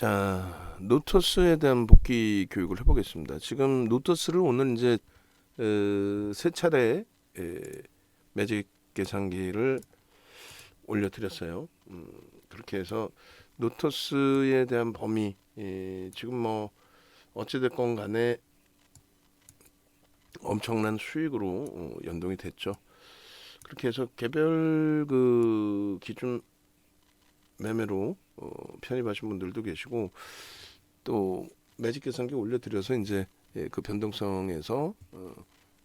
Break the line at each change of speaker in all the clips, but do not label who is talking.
자, 노토스에 대한 복귀 교육을 해보겠습니다. 지금 노토스를 오늘 이제 세 차례 매직 계산기를 올려드렸어요. 그렇게 해서 노토스에 대한 범위 지금 뭐 어찌됐건 간에 엄청난 수익으로 연동이 됐죠. 그렇게 해서 개별 그 기준 매매로 편입하신 분들도 계시고 또 매직 계산기 올려드려서 이제 그 변동성에서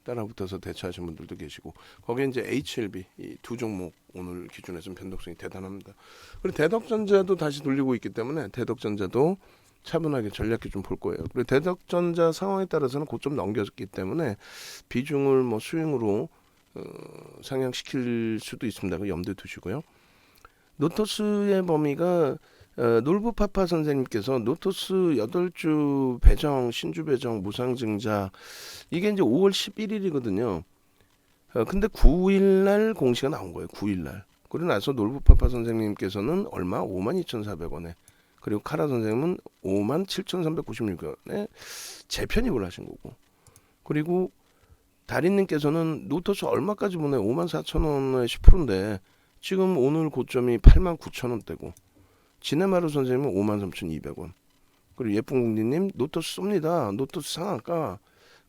따라붙어서 대처하신 분들도 계시고 거기에 이제 HLB 이 두 종목 오늘 기준에서는 변동성이 대단합니다. 그리고 대덕전자도 다시 돌리고 있기 때문에 대덕전자도 차분하게 전략기 좀 볼 거예요. 그리고 대덕전자 상황에 따라서는 고점 넘겼기 때문에 비중을 뭐 스윙으로 상향시킬 수도 있습니다. 그 염두에 두시고요. 노토스의 범위가 놀부파파 선생님께서 노토스 8주 배정, 신주 배정, 무상증자 이게 이제 5월 11일이거든요. 근데 9일날 공시가 나온 거예요. 9일날. 그리고 나서 놀부파파 선생님께서는 얼마? 52,400원에 그리고 카라 선생님은 57,396원에 재편입을 하신 거고 그리고 다리님께서는 노토스 얼마까지 보내? 54,000원에 10%인데 지금 오늘 고점이 89,000원대고 지네마루 선생님은 53,200원 그리고 예쁜공디님 노토스 쏩니다. 노토스 상한가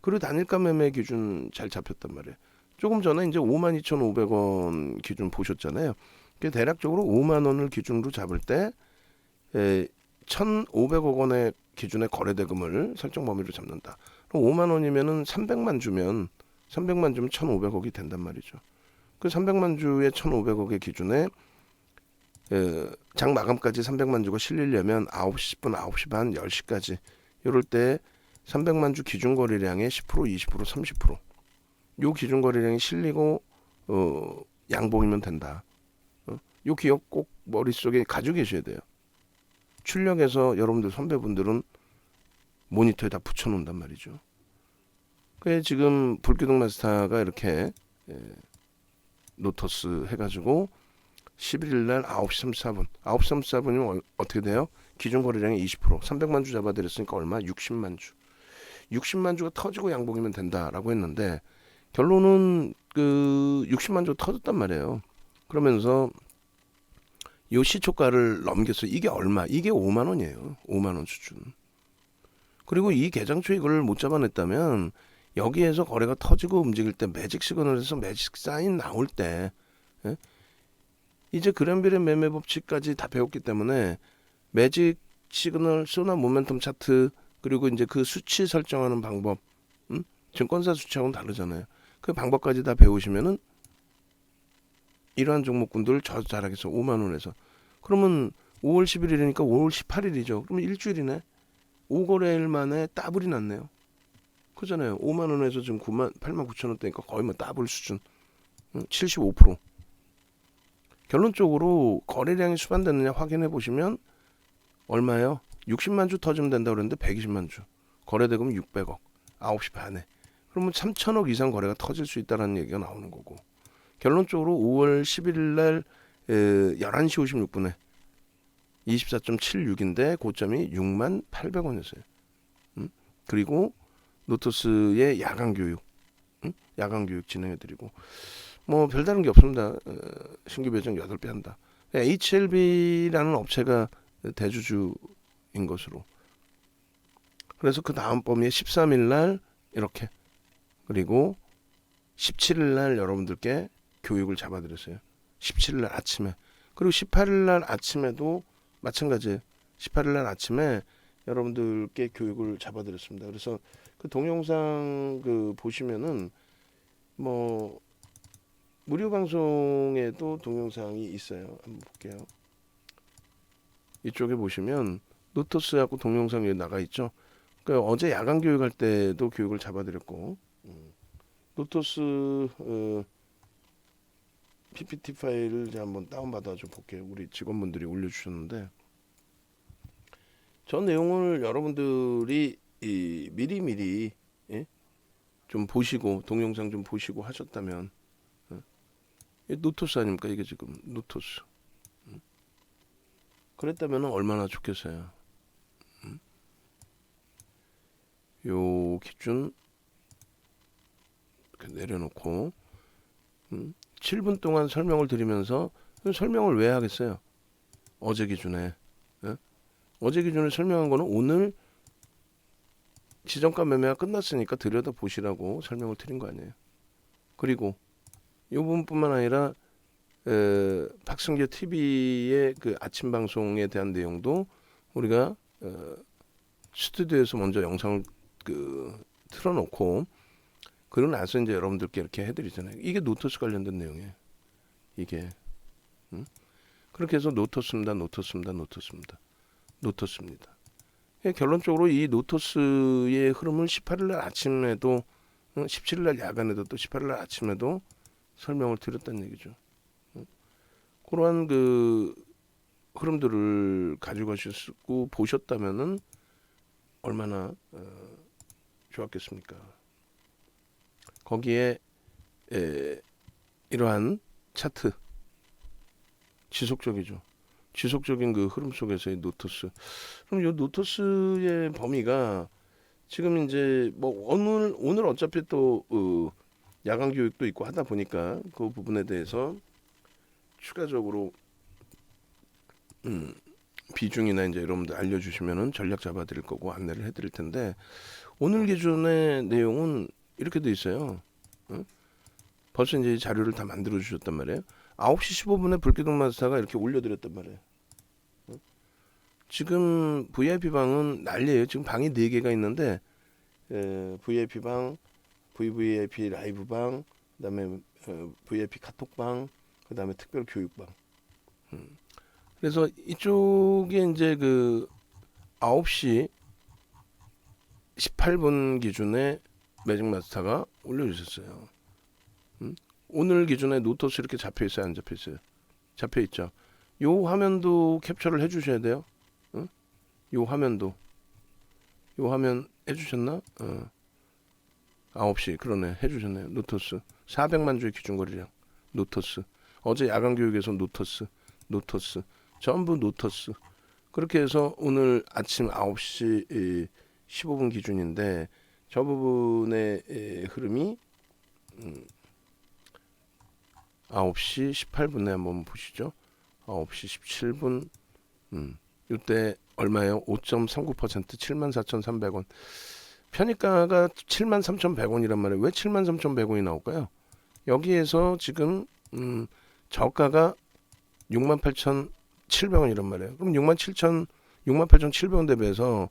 그리고 단일가 매매 기준 잘 잡혔단 말이에요. 조금 전에 이제 52,500원 기준 보셨잖아요. 대략적으로 5만원을 기준으로 잡을 때 1,500억 원의 기준의 거래대금을 설정 범위로 잡는다. 그럼 5만원이면은 300만 주면 1,500억이 된단 말이죠. 그 300만 주에 1,500억의 기준에 장 마감까지 300만 주가 실리려면 9시 10분, 9시 반, 10시까지 이럴 때 300만 주 기준 거래량의 10%, 20%, 30%. 요 기준 거래량이 실리고 양봉이면 된다. 요 기억 꼭 머릿속에 가지고 계셔야 돼요. 출력해서 여러분들 선배분들은 모니터에 다 붙여놓는단 말이죠. 그래 지금 불기둥 마스터가 이렇게 노토스 해가지고 11일날 9시 34분 9시 34분이면 어떻게 돼요? 기준 거래량이 20% 300만 주 잡아드렸으니까 얼마? 60만 주 60만 주가 터지고 양봉이면 된다라고 했는데 결론은 그 60만 주가 터졌단 말이에요. 그러면서 요 시초가를 넘겼어요. 이게 얼마? 이게 5만 원이에요. 5만 원 수준. 그리고 이 개장초에 이걸 못 잡아냈다면 여기에서 거래가 터지고 움직일 때 매직 시그널에서 매직 사인 나올 때 이제 그랜빌의 매매 법칙까지 다 배웠기 때문에 매직 시그널, 소나 모멘텀 차트 그리고 이제 그 수치 설정하는 방법 증권사 수치하고는 다르잖아요. 그 방법까지 다 배우시면은 이러한 종목군들 저 잘하겠어. 5만 원에서. 그러면 5월 11일이니까 5월 18일이죠. 그러면 일주일이네. 5거래일 만에 따블이 났네요. 그잖아요. 5만 원에서 지금 8만 9천 원대니까 거의 뭐 따블 수준. 75%. 결론적으로 거래량이 수반됐느냐 확인해 보시면 얼마예요? 60만 주 터지면 된다고 그랬는데 120만 주. 거래대금 600억. 9시 반에. 그러면 3천억 이상 거래가 터질 수 있다는 얘기가 나오는 거고. 결론적으로 5월 11일 날 11시 56분에 24.76인데 고점이 6만 800원이었어요. 그리고 노토스의 야간 교육 진행해드리고 뭐 별다른 게 없습니다. 신규 배정 8배 한다. HLB라는 업체가 대주주인 것으로. 그래서 그 다음 범위에 13일 날 이렇게 그리고 17일 날 여러분들께 교육을 잡아드렸어요. 17일 날 아침에 그리고 18일 날 아침에도 마찬가지예요. 18일 날 아침에 여러분들께 교육을 잡아드렸습니다. 그래서 그 동영상 그 보시면은 뭐 무료 방송에도 동영상이 있어요. 한번 볼게요. 이쪽에 보시면 노토스하고 동영상이 나가 있죠. 그러니까 어제 야간 교육할 때도 교육을 잡아드렸고 노토스 PPT 파일을 제가 한번 다운받아 좀 볼게요. 우리 직원분들이 올려주셨는데 저 내용을 여러분들이 미리미리 좀 보시고 동영상 좀 보시고 하셨다면 노토스 아닙니까? 이게 지금 노토스 그랬다면 얼마나 좋겠어요. 요 기준 이렇게 내려놓고 7분 동안 설명을 드리면서 설명을 왜 하겠어요? 어제 기준에 어제 기준에 설명한 거는 오늘 지정가 매매가 끝났으니까 들여다 보시라고 설명을 드린 거 아니에요. 그리고 이 부분뿐만 아니라 박승재 TV의 그 아침 방송에 대한 내용도 우리가 스튜디오에서 먼저 영상을 틀어놓고 그러고 나서 이제 여러분들께 이렇게 해드리잖아요. 이게 노토스 관련된 내용이에요. 이게 그렇게 해서 노토스입니다. 결론적으로 이 노토스의 흐름을 18일날 아침에도 17일날 야간에도 또 18일날 아침에도 설명을 드렸다는 얘기죠. 그러한 그 흐름들을 가지고 가셨고 보셨다면은 얼마나 좋았겠습니까? 거기에 이러한 차트 지속적이죠. 지속적인 그 흐름 속에서의 노토스. 그럼 이 노토스의 범위가 지금 이제 뭐 오늘 어차피 또 야간 교육도 있고 하다 보니까 그 부분에 대해서 추가적으로 비중이나 이제 여러분들 알려주시면은 전략 잡아드릴 거고 안내를 해드릴 텐데 오늘 기준의 내용은 이렇게 돼 있어요. 벌써 이제 자료를 다 만들어 주셨단 말이에요. 9시 15분에 불기둥 마스터가 이렇게 올려드렸단 말이에요. 지금 VIP 방은 난리예요. 지금 방이 4개가 있는데 VIP 방, VVIP 라이브 방, 그다음에 VIP 카톡 방, 그다음에 특별 교육 방. 그래서 이쪽에 이제 그 9시 18분 기준에 매직 마스터가 올려주셨어요. 오늘 기준에 노토스 이렇게 잡혀 있어요, 안 잡혀 있어요? 잡혀 있죠. 요 화면도 캡처를 해주셔야 돼요. 요 화면도 요 화면 해주셨나? 9시 그러네 해주셨네요. 노토스 400만 주의 기준 거래량 노토스. 어제 야간 교육에서 노토스 전부 노토스. 그렇게 해서 오늘 아침 9시 15분 기준인데 저 부분의 흐름이 9시 18분에 한번 보시죠. 9시 17분 이때 얼마예요? 5.39% 74,300원. 편입가가 73,100원이란 말이에요. 왜 73,100원이 나올까요? 여기에서 지금 저가가 68,700원이란 말이에요. 그럼 68,700원 대비해서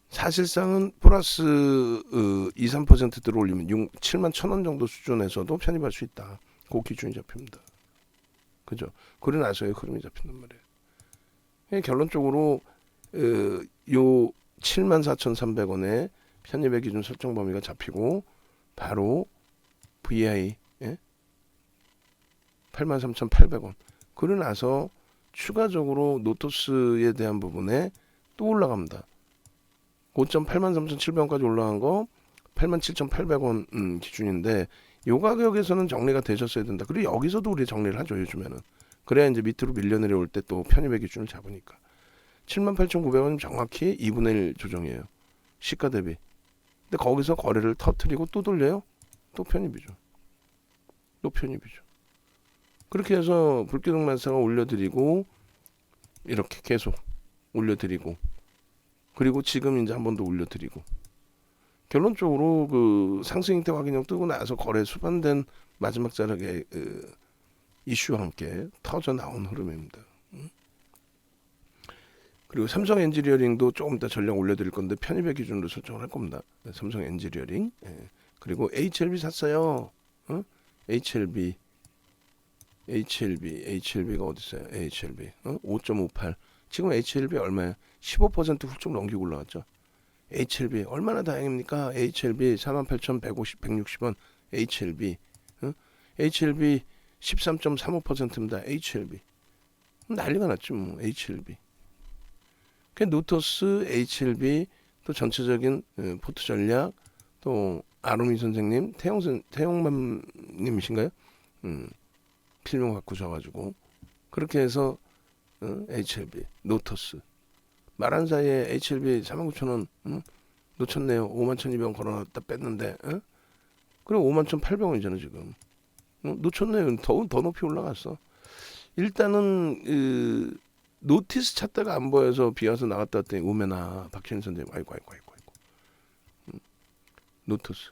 사실상은 플러스 2, 3% 들어올리면 71,000원 정도 수준에서도 편입할 수 있다. 그 기준이 잡힙니다. 그죠? 그러고 나서의 흐름이 잡힌단 말이에요. 결론적으로 요 74,300원의 편입의 기준 설정 범위가 잡히고 바로 VI 83,800원. 그러고 나서 추가적으로 노토스에 대한 부분에 또 올라갑니다. 83,700원까지 올라간 거 87,800원 기준인데 요 가격에서는 정리가 되셨어야 된다. 그리고 여기서도 우리 정리를 하죠, 요즘에는. 그래야 이제 밑으로 밀려 내려올 때 또 편입의 기준을 잡으니까. 78,900원 정확히 2분의 1 조정이에요. 시가 대비. 근데 거기서 거래를 터트리고 또 돌려요? 또 편입이죠. 그렇게 해서 불기둥 만사가 올려드리고 이렇게 계속 올려드리고 그리고 지금 이제 한 번 더 올려드리고 결론적으로 그 상승 형태 확인형 뜨고 나서 거래 수반된 마지막 자락의 이슈와 함께 터져 나온 흐름입니다. 그리고 삼성 엔지니어링도 조금 이따 전략 올려드릴 건데 편입의 기준으로 설정을 할 겁니다. 삼성 엔지니어링. 그리고 HLB 샀어요. HLB가 어디 있어요? HLB 5.58. 지금 HLB 얼마예요? 15% 훌쩍 넘기고 올라왔죠. HLB 얼마나 다행입니까? HLB 48,160원. HLB HLB 13.35%입니다. HLB 난리가 났죠. 뭐 HLB. 그 노토스, HLB 또 전체적인 포트 전략 또 아로미 선생님, 태용맘님이신가요? 필명 바꾸셔가지고 그렇게 해서 HLB, 노토스 말한 사이에 HLB 49,000원 놓쳤네요. 51,200원 걸어놨다 뺐는데, 어? 그래 51,800원이잖아 지금. 놓쳤네요. 더 높이 올라갔어. 일단은 노티스 찾다가 안 보여서 비와서 나갔다 왔더니 오메나 박현희 선생님 아이고. 노토스.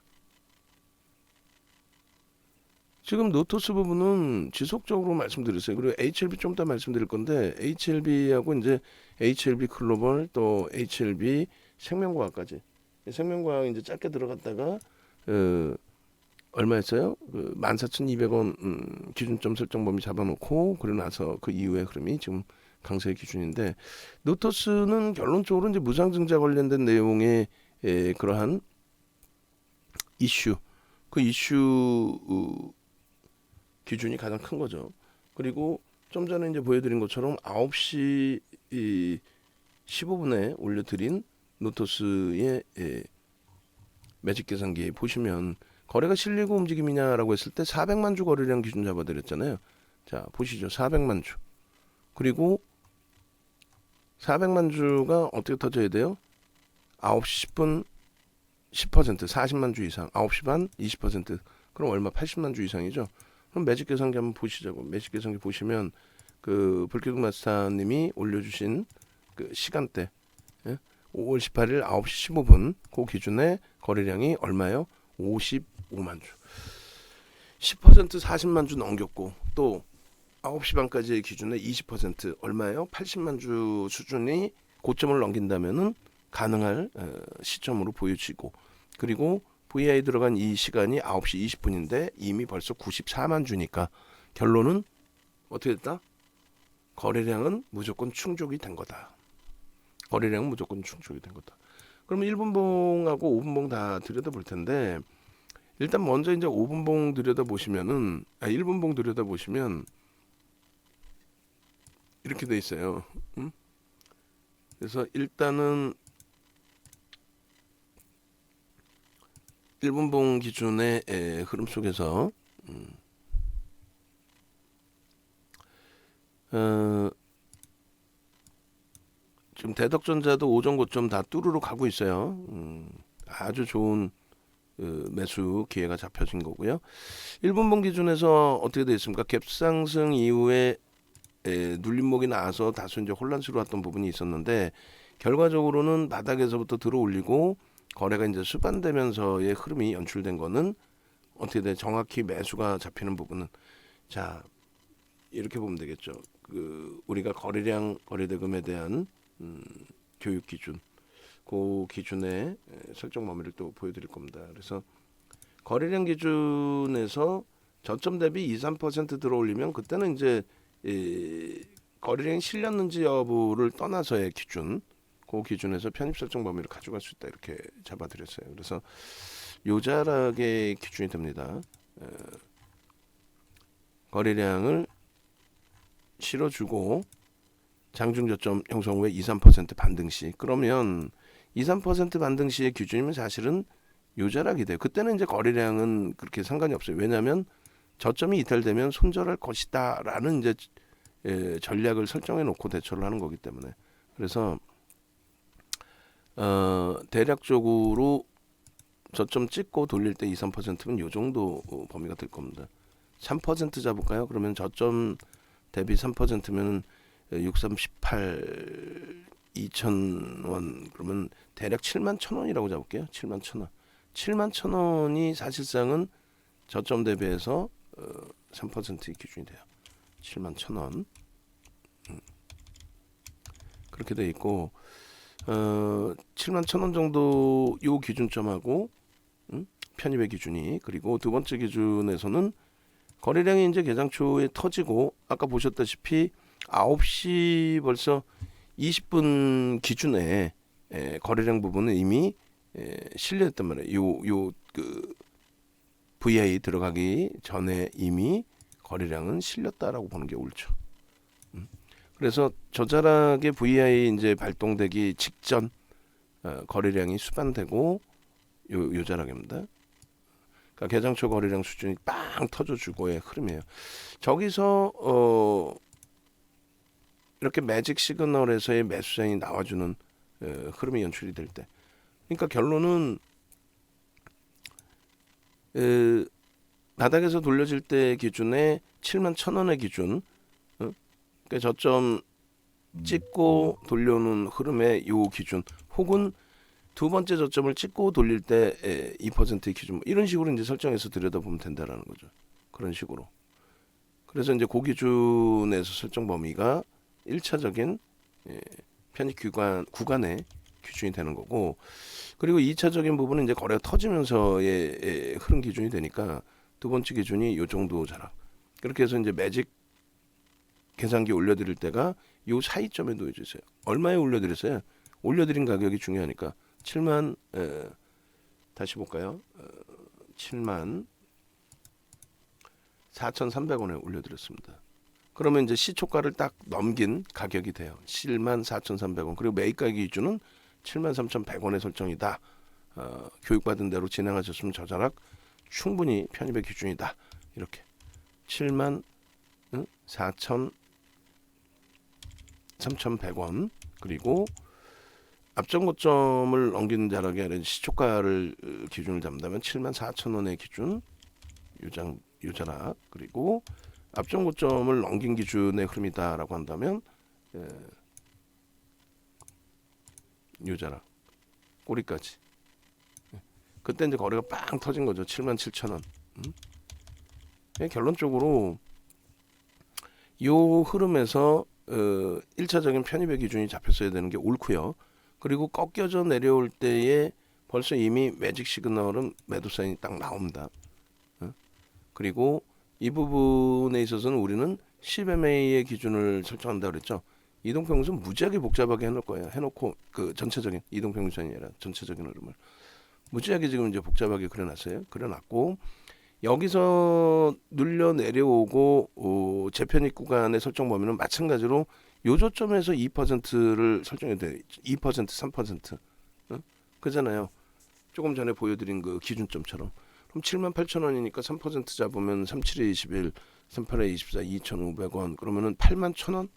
지금 노토스 부분은 지속적으로 말씀드렸어요. 그리고 HLB 좀 더 말씀드릴 건데 HLB하고 이제 HLB 글로벌 또 HLB 생명과학까지. 생명과학 이제 짧게 들어갔다가 얼마였어요? 14,200원 기준점 설정 범위 잡아놓고 그러고 나서 그 이후의 흐름이 지금 강세의 기준인데 노토스는 결론적으로 이제 무상증자 관련된 내용의 그러한 이슈 그 이슈 기준이 가장 큰 거죠. 그리고 좀 전에 이제 보여드린 것처럼 9시 15분에 올려드린 노토스의 매직 계산기 보시면 거래가 실리고 움직임이냐라고 했을 때 400만 주 거래량 기준 잡아드렸잖아요. 자 보시죠. 400만 주. 그리고 400만 주가 어떻게 터져야 돼요? 9시 10분 10% 40만 주 이상 9시 반 20% 그럼 얼마 80만 주 이상이죠. 그럼 매직 계산기 한번 보시자고. 매직 계산기 보시면 그 불기둥 마스터님이 올려주신 그 시간대 5월 18일 9시 15분 그 기준에 거래량이 얼마요? 55만 주. 10% 40만 주 넘겼고 또 9시 반까지의 기준에 20% 얼마예요? 80만 주 수준이 고점을 넘긴다면은 가능할 시점으로 보여지고 그리고 VI 들어간 이 시간이 9시 20분인데 이미 벌써 94만 주니까 결론은 어떻게 됐다? 거래량은 무조건 충족이 된 거다. 거래량은 무조건 충족이 된 거다. 그러면 1분봉하고 5분봉 다 들여다볼 텐데 일단 먼저 이제 5분봉 들여다보시면은 1분봉 들여다보시면 이렇게 돼 있어요. 그래서 일단은 1분봉 기준의 흐름 속에서 지금 대덕전자도 오전 고점 다 뚜루루 가고 있어요. 아주 좋은 매수 기회가 잡혀진 거고요. 1분봉 기준에서 어떻게 되어 있습니까? 갭상승 이후에 눌림목이 나와서 다소 이제 혼란스러웠던 부분이 있었는데 결과적으로는 바닥에서부터 들어올리고 거래가 이제 수반되면서의 흐름이 연출된 거는 어떻게 돼? 정확히 매수가 잡히는 부분은 자 이렇게 보면 되겠죠. 그 우리가 거래량 거래대금에 대한 교육 기준 그 기준의 설정 범위를 또 보여드릴 겁니다. 그래서 거래량 기준에서 저점 대비 2~3% 들어올리면 그때는 이제 거래량이 실렸는지 여부를 떠나서의 기준 그 기준에서 편입 설정 범위를 가져갈 수 있다 이렇게 잡아드렸어요. 그래서 요자락의 기준이 됩니다. 거래량을 실어주고 장중 저점 형성 후에 2~3% 반등 시 그러면 2~3% 반등 시의 기준이면 사실은 요자락이 돼요. 그때는 이제 거래량은 그렇게 상관이 없어요. 왜냐하면 저점이 이탈되면 손절할 것이다라는 이제 전략을 설정해 놓고 대처를 하는 거기 때문에 그래서 대략적으로 저점 찍고 돌릴 때 2~3%면 요 정도 범위가 될 겁니다. 3% 잡을까요? 그러면 저점 대비 3%면 6,318 2,000원 그러면 대략 71,000원이라고 잡을게요. 71,000원. 71,000원이 사실상은 저점 대비해서 3%의 기준이 돼요. 71,000원. 그렇게 돼 있고 71,000원 정도 요 기준점하고 편입의 기준이 그리고 두 번째 기준에서는 거래량이 이제 개장 초에 터지고 아까 보셨다시피 9시 벌써 20분 기준에 거래량 부분은 이미 실렸단 말이에요. 요 그 VI 들어가기 전에 이미 거래량은 실렸다라고 보는 게 옳죠. 그래서 저자락의 VI 이제 발동되기 직전 거래량이 수반되고 요 자락입니다. 그러니까 개장초 거래량 수준이 빵 터져주고의 흐름이에요. 저기서 이렇게 매직 시그널에서의 매수장이 나와주는 흐름이 연출이 될 때 그러니까 결론은 바닥에서 돌려질 때 기준에 7만 1,000원의 기준, 그러니까 저점 찍고 돌려오는 흐름의 요 기준, 혹은 두 번째 저점을 찍고 돌릴 때 2%의 기준, 이런 식으로 이제 설정해서 들여다보면 된다라는 거죠. 그런 식으로. 그래서 이제 그 기준에서 설정 범위가 1차적인 편입 구간의 기준이 되는 거고, 그리고 2차적인 부분은 이제 거래가 터지면서의 흐름 기준이 되니까 두 번째 기준이 요 정도 자락. 그렇게 해서 이제 매직 계산기 올려드릴 때가 요 사이점에 놓여주세요. 얼마에 올려드렸어요? 올려드린 가격이 중요하니까 7만 다시 볼까요? 7만 4,300원에 올려드렸습니다. 그러면 이제 시초가를 딱 넘긴 가격이 돼요. 7만 4,300원. 그리고 매입가 기준은 7만 3,100원의 설정이다. 교육받은 대로 진행하셨으면 저 자락 충분히 편입의 기준이다. 이렇게 7만 3,100원. 그리고 앞전 고점을 넘기는 자락이 아니라 시초가를 기준을 잡는다면 7만 4,000원의 기준 요 자락, 그리고 앞전 고점을 넘긴 기준의 흐름이다라고 한다면 요 자락 꼬리까지. 그때 이제 거래가 빵 터진 거죠. 7만 7,000원. 결론적으로 요 흐름에서 1차적인 편입의 기준이 잡혔어야 되는 게 옳고요. 그리고 꺾여져 내려올 때에 벌써 이미 매직 시그널은 매도 사인이 딱 나옵니다. 그리고 이 부분에 있어서는 우리는 10MA의 기준을 설정한다 그랬죠. 이동평균선 무지하게 복잡하게 해놓을 거예요. 해놓고 그 전체적인 이동평균선이 아니라 전체적인 흐름을 무지하게 지금 이제 복잡하게 그려놨어요. 그려놨고 여기서 눌려 내려오고 재편입 구간의 설정 범위는 마찬가지로 요 저점에서 2%를 설정해야 돼. 2%, 3%. 그잖아요. 조금 전에 보여드린 그 기준점처럼. 그럼 78,000원이니까 3% 잡으면 37에 21, 38에 24, 2,500원. 그러면은 81,000원?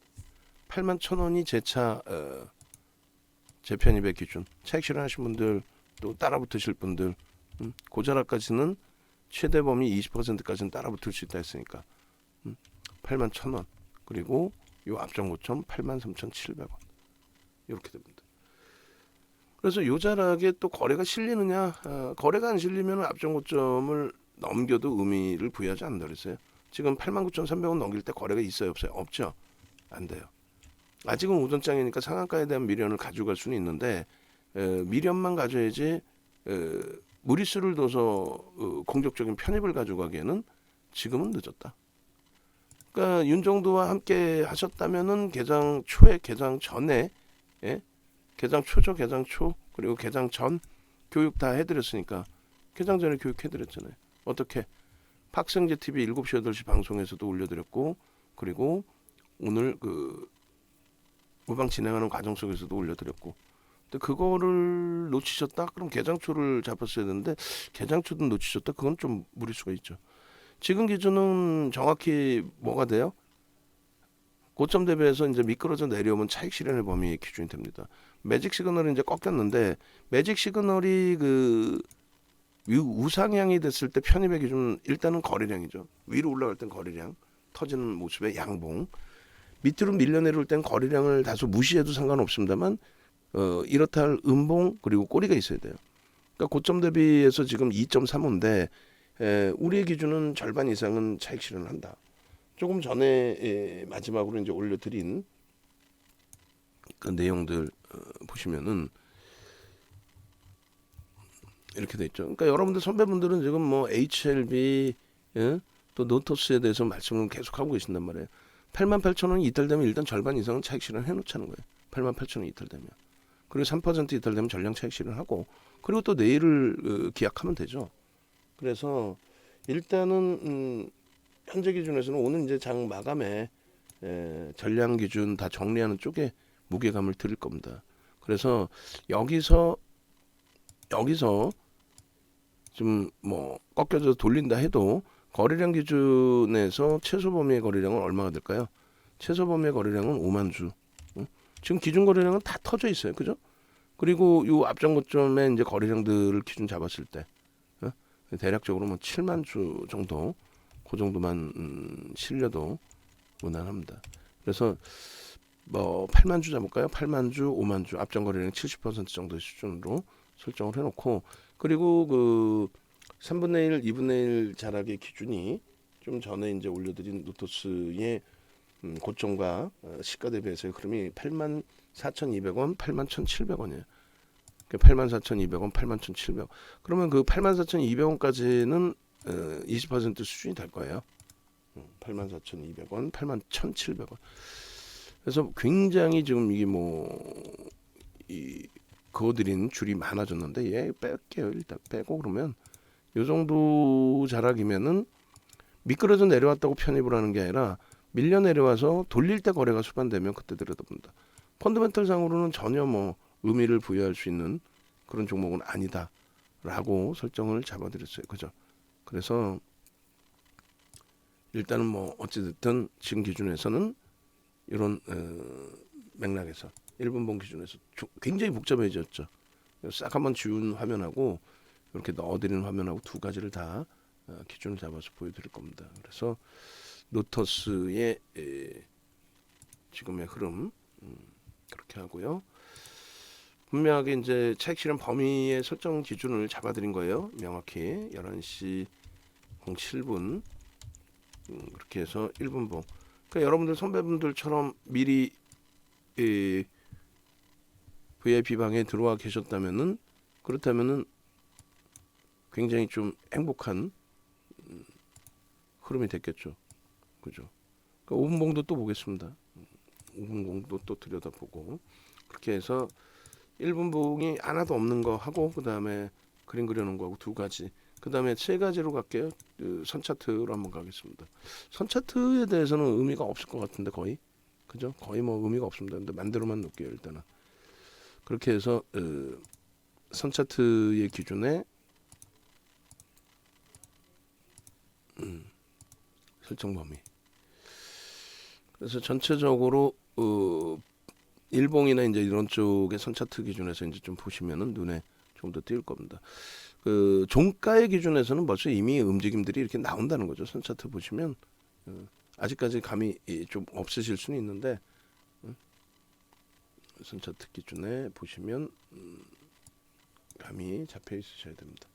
81,000원이 제차 재편입의 기준. 차익 실현하신 분들, 또 따라붙으실 분들, 고자락까지는 최대 범위 20%까지는 따라붙을 수 있다 했으니까 81,000원. 그리고 요 앞전 고점 83,700원. 이렇게 됩니다. 그래서 요 자락에 또 거래가 실리느냐, 거래가 안 실리면 앞전 고점을 넘겨도 의미를 부여하지 않는다 그랬어요. 지금 89,300원 넘길 때 거래가 있어요, 없어요? 없죠. 안 돼요. 아직은 오전장이니까 상한가에 대한 미련을 가져갈 수는 있는데 미련만 가져야지 무리수를 둬서 공격적인 편입을 가져가기에는 지금은 늦었다. 그러니까 윤정도와 함께 하셨다면은 개장 초에, 개장 전에, 개장 초죠, 개장 초, 그리고 개장 전 교육 다 해드렸으니까 개장 전에 교육해드렸잖아요. 어떻게? 박성재 TV 7시 8시 방송에서도 올려드렸고, 그리고 오늘 그 무방 진행하는 과정 속에서도 올려드렸고, 근데 그거를 놓치셨다? 그럼 개장초를 잡았어야 되는데 개장초도 놓치셨다? 그건 좀 무리수가 있죠. 지금 기준은 정확히 뭐가 돼요? 고점 대비해서 이제 미끄러져 내려오면 차익 실현의 범위 기준이 됩니다. 매직 시그널이 이제 꺾였는데 매직 시그널이 그 우상향이 됐을 때 편입의 기준 일단은 거래량이죠. 위로 올라갈 땐 거래량, 터지는 모습의 양봉. 밑으로 밀려 내려올 땐 거래량을 다소 무시해도 상관없습니다만 이렇다 할 음봉 그리고 꼬리가 있어야 돼요. 그러니까 고점 대비해서 지금 2.35인데 우리의 기준은 절반 이상은 차익 실현을 한다. 조금 전에 마지막으로 이제 올려드린 그 내용들 보시면은 이렇게 돼 있죠. 그러니까 여러분들 선배분들은 지금 뭐 HLB 또 노토스에 대해서 말씀을 계속 하고 계신단 말이에요. 88,000원 이탈되면 일단 절반 이상은 차익 실현 해놓자는 거예요. 88,000원 이탈되면. 그리고 3% 이탈되면 전량 차익 실현하고 그리고 또 내일을 기약하면 되죠. 그래서 일단은 현재 기준에서는 오늘 이제 장 마감에 전량 기준 다 정리하는 쪽에 무게감을 드릴 겁니다. 그래서 여기서 좀 뭐 꺾여서 돌린다 해도 거래량 기준에서 최소 범위의 거래량은 얼마가 될까요? 최소 범위의 거래량은 5만 주. 지금 기준 거래량은 다 터져 있어요. 그죠? 그리고 요 앞전 고점에 이제 거래량들을 기준 잡았을 때 어? 대략적으로 뭐 7만 주 정도 그 정도만 실려도 무난합니다. 그래서 뭐 8만 주 잡을까요? 8만 주, 5만 주 앞전 거래량 70% 정도의 수준으로 설정을 해놓고 그리고 그 3분의 1, 2분의 1 자락의 기준이 좀 전에 이제 올려드린 노토스의 고점과 시가 대비해서의 흐름이 84,200원, 81,700원이에요. 84,200원, 81,700원. 그러면 그 84,200원까지는 20% 수준이 될 거예요. 84,200원, 81,700원. 그래서 굉장히 지금 이게 이 그어드린 줄이 많아졌는데 얘 뺄게요. 일단 빼고 그러면 요 정도 자락이면은 미끄러져 내려왔다고 편입을 하는 게 아니라 밀려 내려와서 돌릴 때 거래가 수반되면 그때 들여다본다. 펀더멘털 상으로는 전혀 뭐 의미를 부여할 수 있는 그런 종목은 아니다라고 설정을 잡아드렸어요. 그죠? 그래서 일단은 뭐 어찌됐든 지금 기준에서는 이런 맥락에서 1분봉 기준에서 굉장히 복잡해졌죠. 싹 한번 지운 화면하고 이렇게 넣어드리는 화면하고 두 가지를 다 기준을 잡아서 보여드릴 겁니다. 그래서 노터스의 지금의 흐름 그렇게 하고요. 분명하게 이제 차익 실현 범위의 설정 기준을 잡아드린 거예요. 명확히 11시 07분 그렇게 해서 1분봉. 그러니까 여러분들 선배분들처럼 미리 VIP 방에 들어와 계셨다면은 그렇다면은 굉장히 좀 행복한 흐름이 됐겠죠. 그죠? 그러니까 5분봉도 또 보겠습니다. 5분봉도 또 들여다보고 그렇게 해서 1분봉이 하나도 없는 거 하고 그 다음에 그림 그려놓은 거하고 두 가지 그 다음에 세 가지로 갈게요. 그 선 차트로 한번 가겠습니다. 선 차트에 대해서는 의미가 없을 것 같은데 거의 그죠? 거의 뭐 의미가 없습니다. 근데 만대로만 놓을게요. 일단은 그렇게 해서 선 차트의 기준에 설정 범위. 그래서 전체적으로 일봉이나 이제 이런 쪽의 선 차트 기준에서 이제 좀 보시면은 눈에 좀 더 띄울 겁니다. 그 종가의 기준에서는 벌써 이미 움직임들이 이렇게 나온다는 거죠. 선 차트 보시면 아직까지 감이 좀 없으실 수는 있는데 선 차트 기준에 보시면 감이 잡혀 있으셔야 됩니다.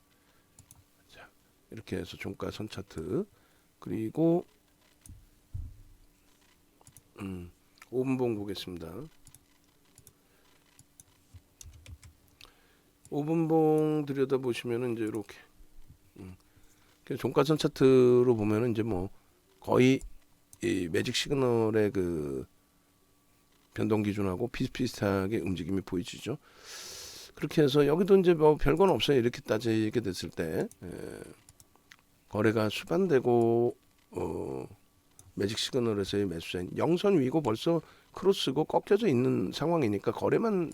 자, 이렇게 해서 종가 선 차트 그리고 5분봉 보겠습니다. 5분봉 들여다보시면은 이제 이렇게 종가선 차트로 보면은 이제 뭐 거의 이 매직 시그널의 그 변동 기준하고 비슷비슷하게 움직임이 보이시죠. 그렇게 해서 여기도 이제 뭐 별건 없어요. 이렇게 따지게 됐을 때 거래가 수반되고 매직 시그널에서의 매수자인 영선 위고 벌써 크로스고 꺾여져 있는 상황이니까 거래만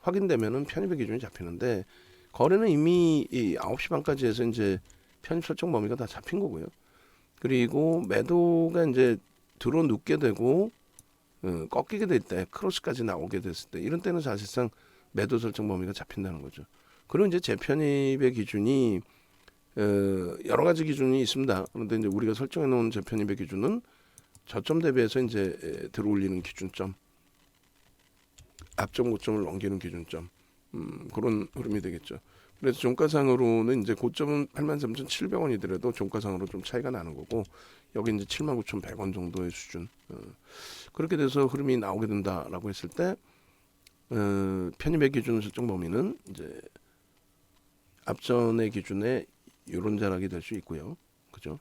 확인되면은 편입의 기준이 잡히는데 거래는 이미 이 9시 반까지 해서 이제 편입 설정 범위가 다 잡힌 거고요. 그리고 매도가 이제 들어눕게 되고 꺾이게 될 때 크로스까지 나오게 됐을 때 이런 때는 사실상 매도 설정 범위가 잡힌다는 거죠. 그리고 이제 재편입의 기준이 여러 가지 기준이 있습니다. 그런데 이제 우리가 설정해 놓은 재편입의 기준은 저점 대비해서 이제 들어올리는 기준점, 앞점 고점을 넘기는 기준점, 그런 흐름이 되겠죠. 그래서 종가상으로는 이제 고점은 83,700원이더라도 종가상으로 좀 차이가 나는 거고 여기 이제 79,100원 정도의 수준. 그렇게 돼서 흐름이 나오게 된다라고 했을 때 편입의 기준 설정 범위는 이제 앞전의 기준에 이런 자락이 될 수 있고요. 그죠?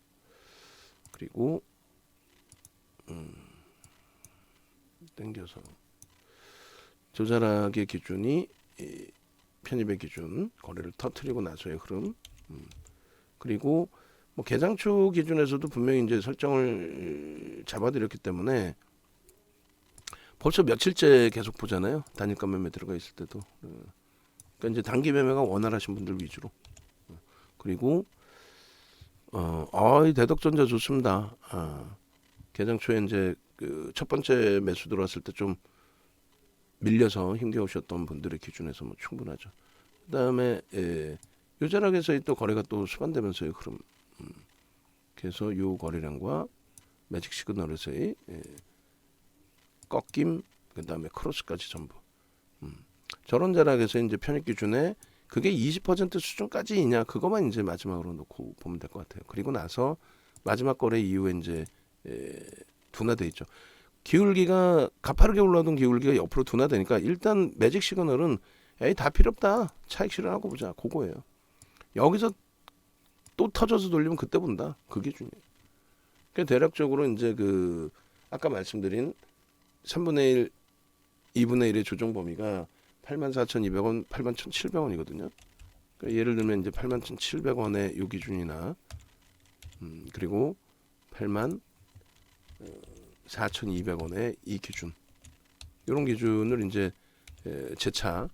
그리고 당겨서 조자락의 기준이 편입의 기준 거래를 터트리고 나서의 흐름 그리고 뭐 개장초 기준에서도 분명히 이제 설정을 잡아드렸기 때문에 벌써 며칠째 계속 보잖아요. 단일가 매매 들어가 있을 때도 그러니까 이제 단기 매매가 원활하신 분들 위주로 그리고 이 대덕전자 좋습니다. 개장 초에 이제 그 첫 번째 매수 들어왔을 때 좀 밀려서 힘겨우셨던 분들의 기준에서 뭐 충분하죠. 그다음에 요자락에서의 또 거래가 또 수반되면서의 흐름. 그래서 요 거래량과 매직 시그널에서의 꺾임, 그다음에 크로스까지 전부. 저런 자락에서 이제 편입 기준에 그게 20% 수준까지이냐 그것만 이제 마지막으로 놓고 보면 될 것 같아요. 그리고 나서 마지막 거래 이후에 이제 둔화돼 있죠. 기울기가 가파르게 올라오던 기울기가 옆으로 둔화되니까 일단 매직 시그널은 에이 다 필요 없다. 차익 실현하고 보자. 그거예요. 여기서 또 터져서 돌리면 그때 본다. 그게 중요해요. 그러니까 대략적으로 이제 그 아까 말씀드린 3분의 1, 2분의 1의 조정 범위가 84,200원, 81,700원이거든요. 그러니까 예를 들면 이제 81,700원의 요 기준이나 그리고 84,200원의 이 기준. 이런 기준을 이제 재차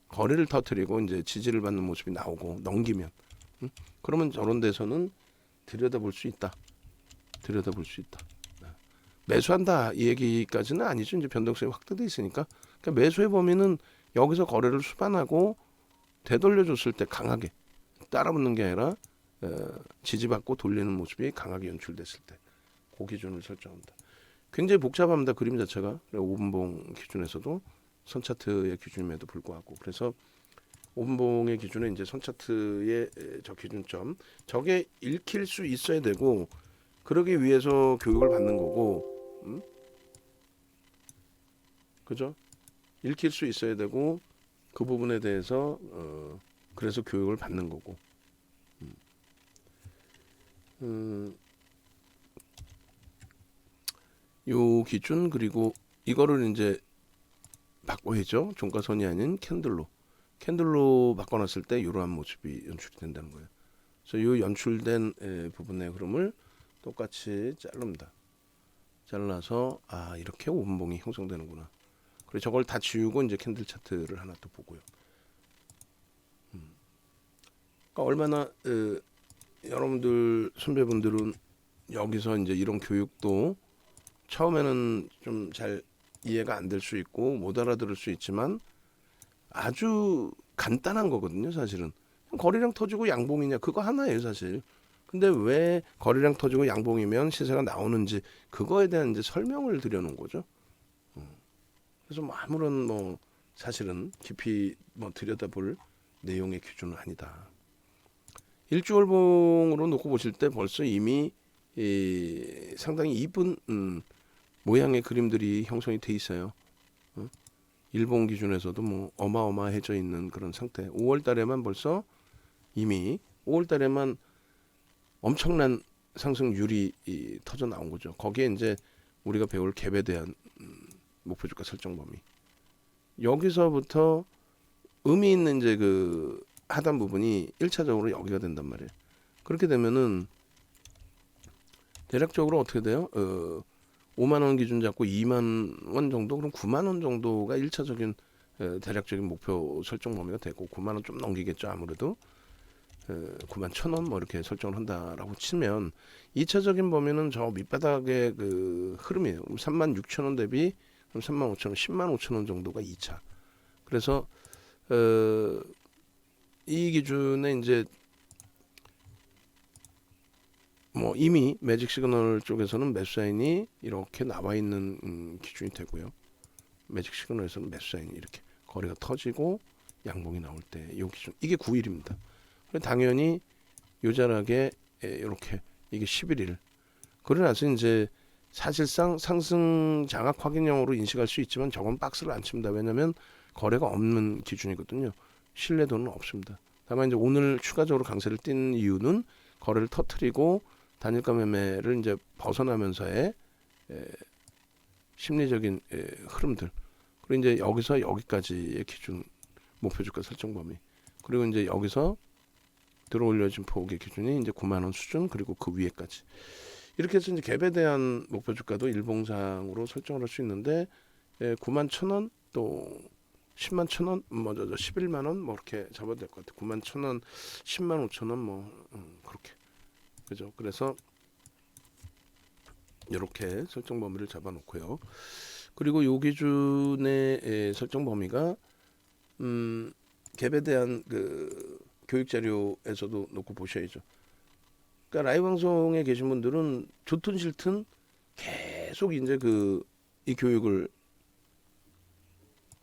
거래를 터뜨리고 이제 지지를 받는 모습이 나오고 넘기면 그러면 저런 데서는 들여다볼 수 있다. 들여다볼 수 있다. 매수한다 이 얘기까지는 아니죠. 이제 변동성이 확대돼 있으니까. 그러니까 매수의 범위는 여기서 거래를 수반하고 되돌려줬을 때 강하게 따라붙는 게 아니라 지지받고 돌리는 모습이 강하게 연출됐을 때 그 기준을 설정합니다. 굉장히 복잡합니다. 그림 자체가. 5분봉 기준에서도 선차트의 기준임에도 불구하고 그래서 5분봉의 기준은 이제 선차트의 저 기준점 저게 읽힐 수 있어야 되고 그러기 위해서 교육을 받는 거고 그죠? 읽힐 수 있어야 되고 그 부분에 대해서 그래서 교육을 받는 거고 요 기준 그리고 이거를 이제 바꿔야죠. 종가선이 아닌 캔들로 바꿔놨을 때 이러한 모습이 연출이 된다는 거예요. 그래서 이 연출된 부분의 흐름을 똑같이 자릅니다. 잘라서 이렇게 5분봉이 형성되는구나. 그리고 저걸 다 지우고 이제 캔들 차트를 하나 또 보고요. 그러니까 얼마나 여러분들 선배분들은 여기서 이제 이런 교육도 처음에는 좀 잘 이해가 안 될 수 있고 못 알아들을 수 있지만 아주 간단한 거거든요. 사실은 거래량 터지고 양봉이냐 그거 하나예요 사실. 근데 왜 거래량 터지고 양봉이면 시세가 나오는지 그거에 대한 이제 설명을 드려놓은 거죠. 그래서 뭐 아무런 뭐 사실은 깊이 뭐 들여다볼 내용의 기준은 아니다. 일주월봉으로 놓고 보실 때 벌써 이미 상당히 이쁜 모양의 그림들이 형성이 돼 있어요. 일본 기준에서도 뭐 어마어마해져 있는 그런 상태. 5월 달에만 벌써 이미 5월 달에만 엄청난 상승률이 터져 나온 거죠. 거기에 이제 우리가 배울 갭에 대한 목표 주가 설정 범위. 여기서부터 의미 있는 이제 그 하단 부분이 1차적으로 여기가 된단 말이에요. 그렇게 되면은 대략적으로 어떻게 돼요? 5만 원 기준 잡고 2만 원 정도 그럼 9만 원 정도가 1차적인 대략적인 목표 설정 범위가 되고 9만 원 좀 넘기겠죠. 아무래도 9만 1,000원 뭐 이렇게 설정을 한다라고 치면 2차적인 범위는 저 밑바닥의 그 흐름이에요. 3만 6천 원 대비 3만 5천 원, 10만 5천 원 정도가 2차. 그래서 이 기준에 이제 뭐 이미 매직 시그널 쪽에서는 매수 사인이 이렇게 나와 있는 기준이 되고요. 매직 시그널에서는 매수 사인이 이렇게 거래가 터지고 양봉이 나올 때 이 기준 이게 9일입니다. 당연히 요자락에 이렇게 이게 11일. 그러나서 이제 사실상 상승 장악 확인형으로 인식할 수 있지만 저건 박스를 안 칩니다. 왜냐하면 거래가 없는 기준이거든요. 신뢰도는 없습니다. 다만 이제 오늘 추가적으로 강세를 띈 이유는 거래를 터트리고 단일가 매매를 이제 벗어나면서의 심리적인 흐름들. 그리고 이제 여기서 여기까지의 기준 목표 주가 설정 범위. 그리고 이제 여기서 들어올려진 폭의 기준이 이제 9만 원 수준 그리고 그 위에까지. 이렇게 해서 이제 갭에 대한 목표 주가도 일봉상으로 설정을 할 수 있는데 9만 1,000원 또 10만 1,000원 뭐 11만 원 뭐 이렇게 잡아야 될 것 같아요. 9만 1,000원, 10만 5천 원 뭐 그렇게. 그죠? 그래서 이렇게 설정 범위를 잡아 놓고요. 그리고 요 기준의 설정 범위가 갭에 대한 그 교육 자료에서도 놓고 보셔야죠. 그러니까 라이브 방송에 계신 분들은 좋든 싫든 계속 이제 이 교육을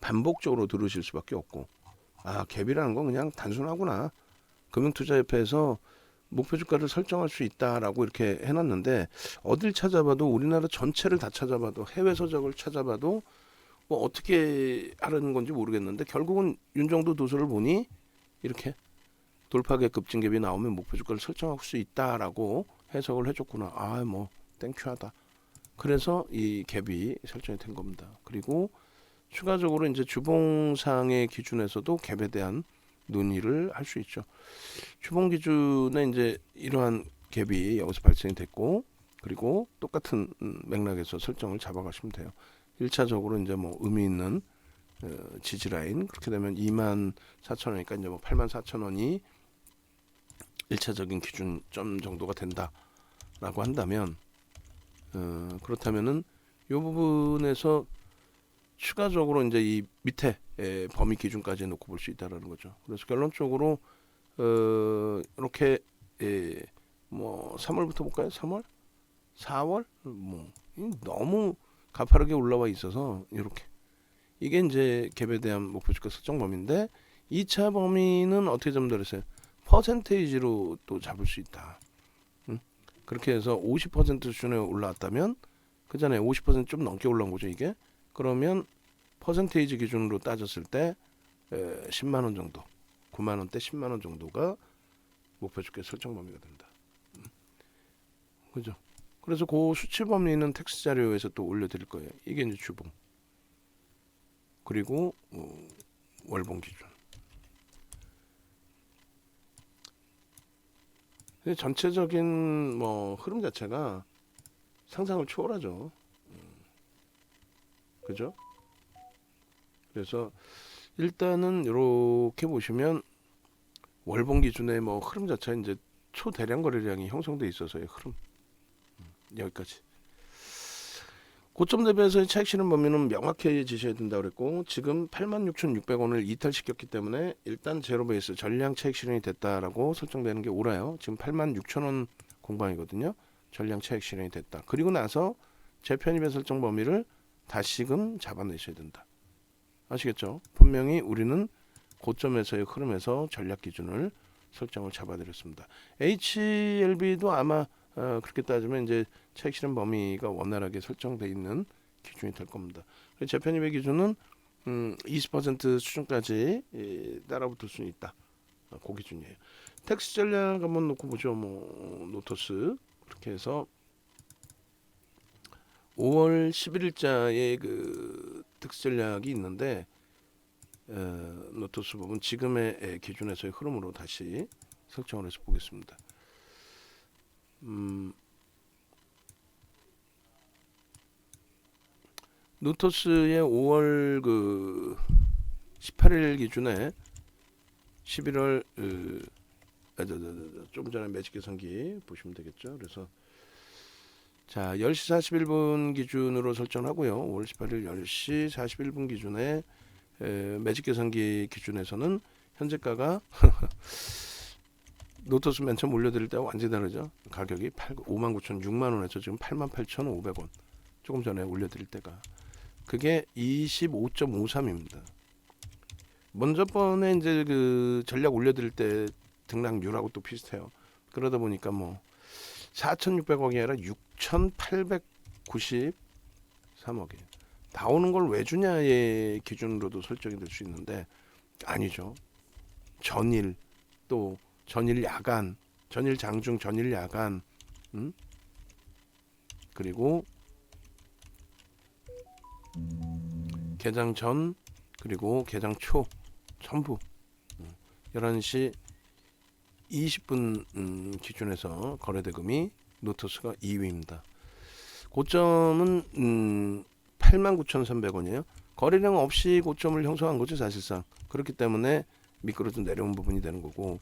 반복적으로 들으실 수밖에 없고, 아, 갭이라는 건 그냥 단순하구나. 금융투자협회에서 목표 주가를 설정할 수 있다라고 이렇게 해놨는데, 어딜 찾아봐도, 우리나라 전체를 다 찾아봐도, 해외 서적을 찾아봐도 뭐 어떻게 하라는 건지 모르겠는데, 결국은 윤정도 도서를 보니 이렇게 돌파계 급증갭이 나오면 목표 주가를 설정할 수 있다라고 해석을 해줬구나. 아, 뭐 땡큐하다. 그래서 이 갭이 설정이 된 겁니다. 그리고 추가적으로 이제 주봉상의 기준에서도 갭에 대한 논의를 할 수 있죠. 주봉 기준에 이제 이러한 갭이 여기서 발생이 됐고, 그리고 똑같은 맥락에서 설정을 잡아가시면 돼요. 1차적으로 이제 뭐 의미 있는 지지 라인, 그렇게 되면 24,000원이니까 이제 뭐 84,000원이 1차적인 기준점 정도가 된다라고 한다면, 그렇다면은 이 부분에서 추가적으로 이제 이 밑에 범위 기준까지 놓고 볼 수 있다라는 거죠. 그래서 결론적으로 이렇게 뭐 3월부터 볼까요? 3월, 4월 뭐 너무 가파르게 올라와 있어서 이렇게 이게 이제 갭에 대한 목표 주가 설정 범위인데, 2차 범위는 어떻게 잡는다그랬어요? 퍼센테이지로 또 잡을 수 있다. 그렇게 해서 50% 수준에 올라왔다면, 그 전에 50%좀 넘게 올라온 거죠 이게. 그러면 퍼센테이지 기준으로 따졌을 때 10만 원 정도, 9만 원대 10만 원 정도가 목표 주가 설정 범위가 된다. 그죠? 그래서 그 수치 범위는 텍스트 자료에서 또 올려드릴 거예요. 이게 이제 주봉. 그리고 월봉 기준. 전체적인 뭐 흐름 자체가 상상을 초월하죠. 그죠? 그래서 일단은 이렇게 보시면 월봉 기준의 뭐 흐름 자체가 이제 초대량 거래량이 형성돼 있어서의 흐름. 여기까지. 고점 대비해서의 차익 실현 범위는 명확해지셔야 된다고 그랬고, 지금 86,600원을 이탈시켰기 때문에 일단 제로 베이스 전량 차익 실현이 됐다라고 설정되는 게 옳아요. 지금 86,000원 공방이거든요. 전량 차익 실현이 됐다. 그리고 나서 재편입의 설정 범위를 다시금 잡아내셔야 된다. 아시겠죠? 분명히 우리는 고점에서의 흐름에서 전략 기준을 설정을 잡아드렸습니다. HLB도 아마 그렇게 따지면 이제 차익 실현 범위가 원활하게 설정되어 있는 기준이 될 겁니다. 재편입의 기준은 20% 수준까지 따라붙을 수는 있다. 그 기준이에요. 텍스 전략 한번 놓고 보죠. 뭐 노토스 그렇게 해서 5월 11일자에 그 텍스 전략이 있는데, 노토스 부분 지금의 기준에서의 흐름으로 다시 설정을 해서 보겠습니다. 노토스의 5월 그 18일 기준에 11월 좀 전에 매직 계산기 보시면 되겠죠. 그래서 자 10시 41분 기준으로 설정하고요. 5월 18일 10시 41분 기준에 매직 계산기 기준에서는 현재가가 노토스 맨 처음 올려드릴 때와 완전히 다르죠. 가격이 59,600,000원에서 지금 88,500원. 조금 전에 올려드릴 때가 그게 25.53입니다. 먼저 번에 이제 그 전략 올려드릴 때 등락률하고 또 비슷해요. 그러다 보니까 뭐 4,600억이 아니라 6,893억이에요. 다 오는 걸 왜 주냐의 기준으로도 설정이 될 수 있는데 아니죠. 전일 또 전일 야간, 전일 장중, 전일 야간, 그리고 개장 전 그리고 개장 초 전부 11시 20분 기준에서 거래대금이 노토스가 2위입니다. 고점은 89,300원이에요. 거래량 없이 고점을 형성한 거죠 사실상. 그렇기 때문에 미끄러져 내려온 부분이 되는 거고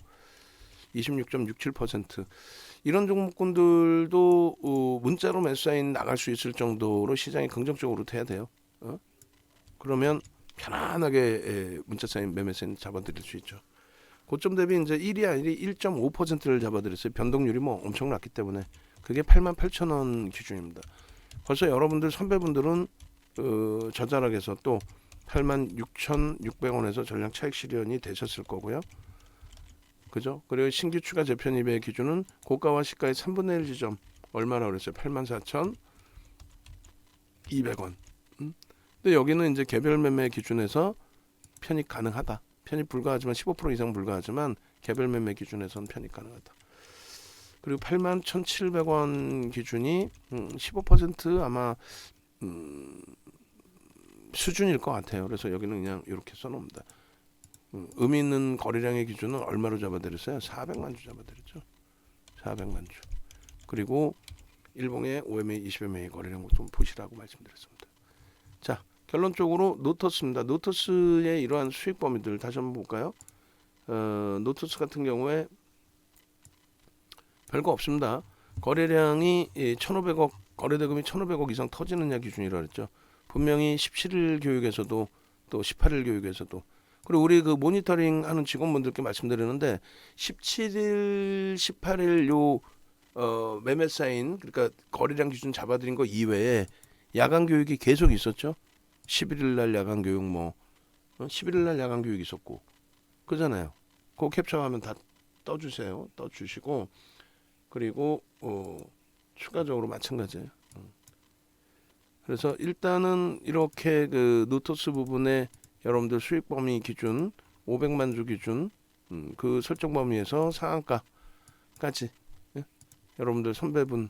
26.67% 이런 종목군들도 문자로 매수 사인 나갈 수 있을 정도로 시장이 긍정적으로 돼야 돼요. 그러면 편안하게 문자 사인 매매 사인 잡아드릴 수 있죠. 고점 대비 이제 1이 아니라 1.5%를 잡아드렸어요. 변동률이 뭐 엄청 낮기 때문에 그게 88,000원 기준입니다. 벌써 여러분들 선배분들은 저자락에서 또 86,600원에서 전량 차익 실현이 되셨을 거고요. 그죠? 그리고 신규 추가 재편입의 기준은 고가와 시가의 3분의 1 지점 얼마나 그랬어요? 84,200원. 근데 여기는 이제 개별 매매 기준에서 편입 가능하다. 편입 불가하지만 15% 이상 불가하지만 개별 매매 기준에서는 편입 가능하다. 그리고 81,700원 기준이 15% 아마 수준일 것 같아요. 그래서 여기는 그냥 이렇게 써놓습니다. 의미 있는 거래량의 기준은 얼마로 잡아드렸어요? 400만 주 잡아드렸죠. 400만 주. 그리고 일봉의 OMA, 20MA 거래량 좀 보시라고 말씀드렸습니다. 자, 결론적으로 노토스입니다. 노토스의 이러한 수익 범위들 다시 한번 볼까요? 노토스 같은 경우에 별거 없습니다. 거래량이 1,500억, 거래대금이 1,500억 이상 터지느냐 기준이라 그랬죠. 분명히 17일 교육에서도 또 18일 교육에서도 그리고 우리 그 모니터링 하는 직원분들께 말씀드리는데 17일, 18일 요 매매 사인 그러니까 거래량 기준 잡아드린 거 이외에 야간 교육이 계속 있었죠. 11일 날 야간 교육 11일 날 야간 교육 있었고 그잖아요. 그거 캡처하면 다 떠주세요. 떠주시고 그리고 추가적으로 마찬가지예요. 그래서 일단은 이렇게 그 노토스 부분에 여러분들 수익 범위 기준 500만 주 기준 그 설정 범위에서 상한가까지 여러분들 선배분들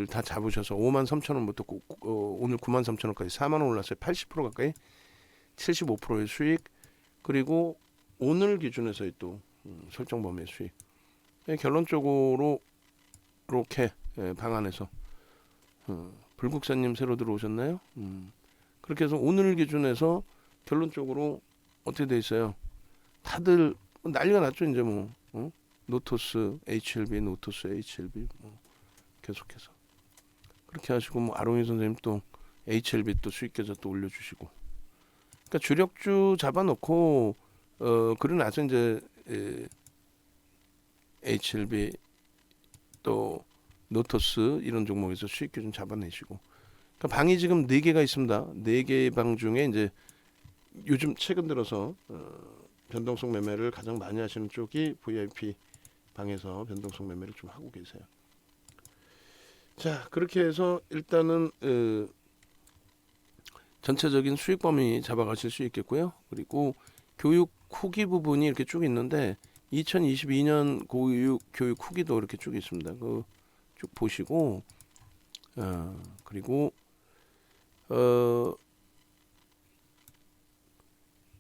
다 잡으셔서 53,000원부터 오늘 93,000원까지 4만 원 올랐어요. 80% 가까이 75%의 수익 그리고 오늘 기준에서의 또 설정 범위의 수익 결론적으로 이렇게 방안에서 불국사님 새로 들어오셨나요? 그렇게 해서 오늘 기준에서 결론적으로 어떻게 돼 있어요? 다들 난리가 났죠. 이제 뭐 노토스 HLB, 노토스 HLB 계속해서 그렇게 하시고 뭐 아롱이 선생님 또 HLB 또 수익 계좌 또 올려주시고 그러니까 주력주 잡아놓고 그러고 나서 이제 HLB 또 노토스 이런 종목에서 수익 기준 잡아내시고 그러니까 방이 지금 4개가 있습니다. 4개의 방 중에 이제 요즘 최근 들어서 변동성 매매를 가장 많이 하시는 쪽이 VIP 방에서 변동성 매매를 좀 하고 계세요. 자 그렇게 해서 일단은 전체적인 수익 범위 잡아가실 수 있겠고요. 그리고 교육 후기 부분이 이렇게 쭉 있는데 2022년 교육 후기도 이렇게 쭉 있습니다. 그 쭉 보시고 그리고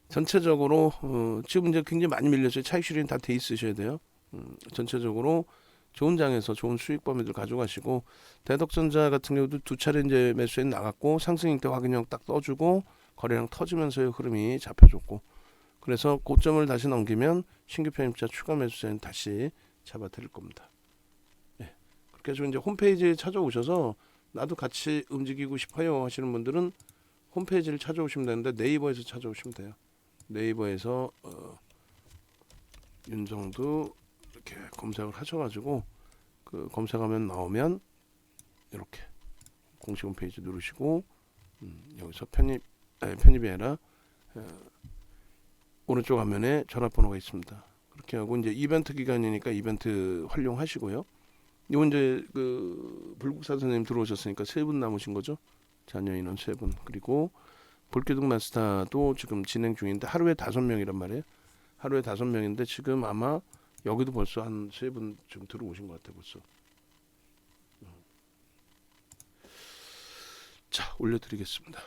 전체적으로 지금 이제 굉장히 많이 밀렸어요. 차익 실현이 다 돼 있으셔야 돼요. 전체적으로 좋은 장에서 좋은 수익 범위들 가져가시고 대덕전자 같은 경우도 2차례 이제 매수에 나갔고 상승일 때 확인형 딱 떠주고 거래량 터지면서의 흐름이 잡혀줬고 그래서 고점을 다시 넘기면 신규 편입자 추가 매수세는 다시 잡아드릴 겁니다. 네. 그렇게 해서 이제 홈페이지에 찾아오셔서 나도 같이 움직이고 싶어요 하시는 분들은 홈페이지를 찾아오시면 되는데 네이버에서 찾아오시면 돼요. 네이버에서 윤정두 이렇게 검색을 하셔가지고 그 검색하면 나오면 이렇게 공식 홈페이지 누르시고 여기서 편입이 아니라 오른쪽 화면에 전화번호가 있습니다. 그렇게 하고 이제 이벤트 기간이니까 이벤트 활용하시고요. 이건 이제 그 불국사 선생님 들어오셨으니까 3분 남으신 거죠. 자녀 인원 3분 그리고 볼교육 마스터도 지금 진행 중인데 하루에 5명이란 말이에요. 하루에 5명인데 지금 아마 여기도 벌써 한 3분 지금 들어오신 것 같아요. 벌써. 자 올려드리겠습니다.